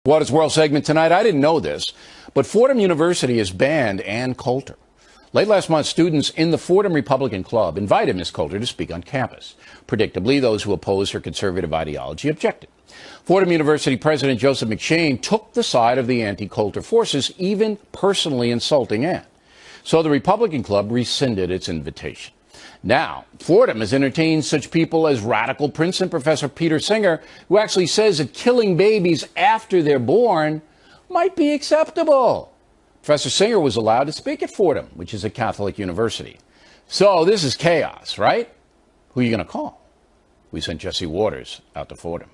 What is World segment tonight? I didn't know this, but Fordham University has banned Ann Coulter. Late last month, students in the Fordham Republican Club invited Ms. Coulter to speak on campus. Predictably, those who oppose her conservative ideology objected. Fordham University President Joseph McShane took the side of the anti-Coulter forces, even personally insulting Ann. So the Republican Club rescinded its invitation. Now, Fordham has entertained such people as radical Princeton professor Peter Singer, who actually says that killing babies after they're born might be acceptable. Professor Singer was allowed to speak at Fordham, which is a Catholic university. So this is chaos, right? Who are you going to call? We sent Jesse Waters out to Fordham.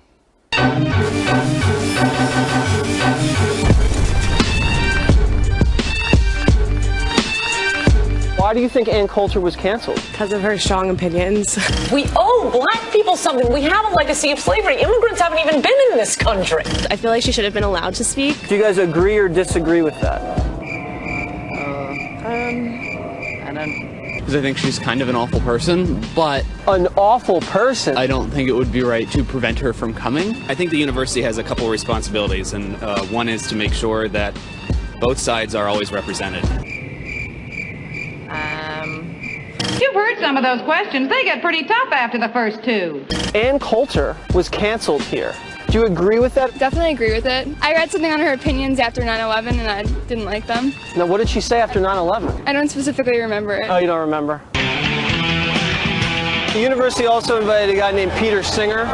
Why do you think Ann Coulter was canceled? Because of her strong opinions. We owe black people something. We have a legacy of slavery. Immigrants haven't even been in this country. I feel like she should have been allowed to speak. Do you guys agree or disagree with that? Because I think she's kind of an awful person, but... An awful person? I don't think it would be right to prevent her from coming. I think the university has a couple of responsibilities, and one is to make sure that both sides are always represented. You've heard some of those questions. They get pretty tough after the first two. Ann Coulter was canceled here. Do you agree with that? Definitely agree with it. I read something on her opinions after 9/11 and I didn't like them. Now, what did she say after 9/11? I don't specifically remember it. Oh, you don't remember? The university also invited a guy named Peter Singer.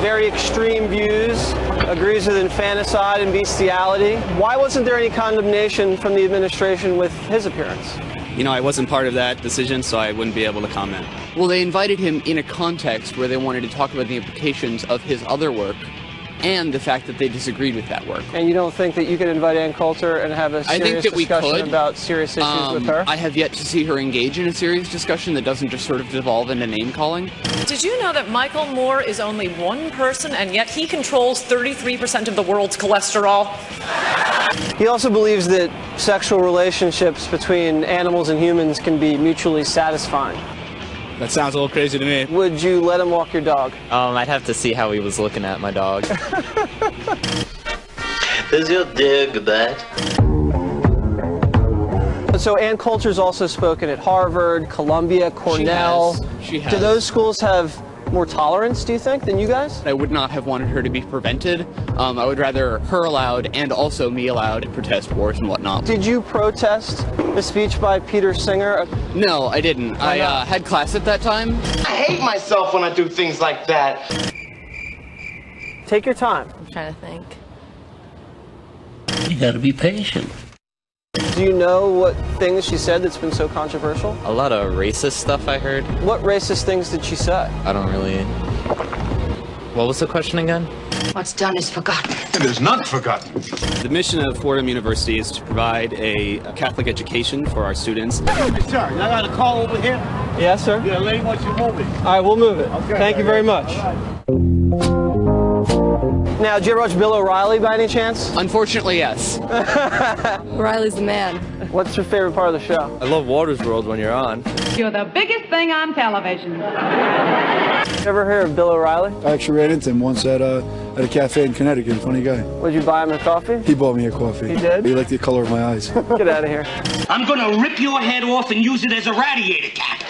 Very extreme views, agrees with infanticide and bestiality. Why wasn't there any condemnation from the administration with his appearance? You know, I wasn't part of that decision, so I wouldn't be able to comment. Well, they invited him in a context where they wanted to talk about the implications of his other work and the fact that they disagreed with that work. And you don't think that you could invite Ann Coulter and have a serious discussion about serious issues with her? I have yet to see her engage in a serious discussion that doesn't just sort of devolve into name-calling. Did you know that Michael Moore is only one person, and yet he controls 33% of the world's cholesterol? He also believes that sexual relationships between animals and humans can be mutually satisfying. That sounds a little crazy to me. Would you let him walk your dog? I'd have to see how he was looking at my dog. Does your dig that? So Ann Coulter's also spoken at Harvard, Columbia, Cornell. She has. Do those schools have more tolerance, do you think, than you guys? I would not have wanted her to be prevented. I would rather her allowed and also me allowed to protest wars and whatnot. Did you protest the speech by Peter Singer? No, I didn't. I had class at that time. I hate myself when I do things like that. Take your time. I'm trying to think. You gotta be patient. Do you know what things she said that's been so controversial? A lot of racist stuff I heard. What racist things did she say? I don't really... What was the question again? What's done is forgotten. It is not forgotten. The mission of Fordham University is to provide a Catholic education for our students. Hey, sir, I got a call over here. Yes, sir? Yeah, lady wants you to move it. All right, we'll move it. Okay, Thank you very much. Now, did you ever watch Bill O'Reilly by any chance? Unfortunately, yes. O'Reilly's the man. What's your favorite part of the show? I love Waters World when you're on. You're the biggest thing on television. You ever heard of Bill O'Reilly? I actually ran into him once at a cafe in Connecticut. Funny guy. Would you buy him a coffee? He bought me a coffee. He did? He liked the color of my eyes. Get out of here. I'm gonna rip your head off and use it as a radiator cap.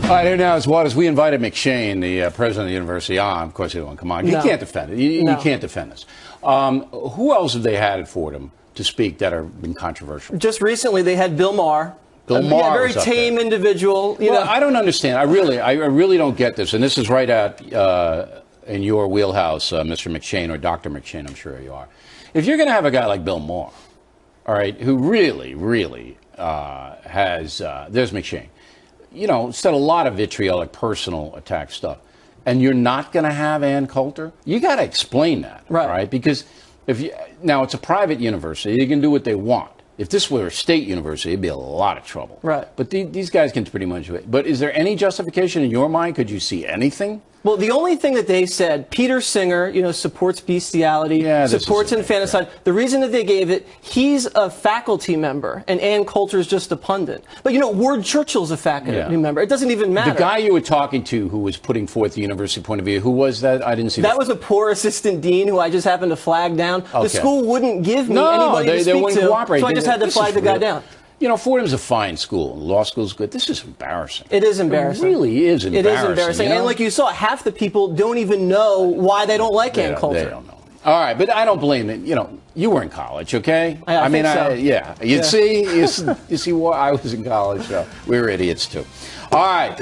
All right, here now is Waters. We invited McShane, the president of the university, on. Of course, he didn't come on. You can't defend it. You can't defend this. Who else have they had at Fordham to speak that have been controversial? Just recently, they had Bill Maher. Bill Maher, very tame individual. You know. I don't understand. I really don't get this. And this is right out in your wheelhouse, Mr. McShane, or Dr. McShane, I'm sure you are. If you're going to have a guy like Bill Maher, all right, who really has, there's McShane, you know, said a lot of vitriolic personal attack stuff, and you're not going to have Ann Coulter, you got to explain that, right? Because now it's a private university, they can do what they want. If this were a state university, it'd be a lot of trouble. Right. But these guys can pretty much do it. But is there any justification in your mind? Could you see anything Well, the only thing that they said, Peter Singer, supports bestiality, supports infanticide. The reason that they gave it, he's a faculty member, and Ann Coulter is just a pundit. But, Ward Churchill's a faculty member. It doesn't even matter. The guy you were talking to who was putting forth the university point of view, who was that? I didn't see that. That was a poor assistant dean who I just happened to flag down. Okay. The school wouldn't give me anybody to speak to, cooperate. So I just had to flag the guy down. Fordham's a fine school. Law school's good. This is embarrassing. It is embarrassing. It really is embarrassing. It is embarrassing. And like you saw, half the people don't even know why they don't like Ann Coulter. They don't know. All right, but I don't blame it. You were in college, okay? I mean, so. You see why I was in college. So we were idiots, too. All right.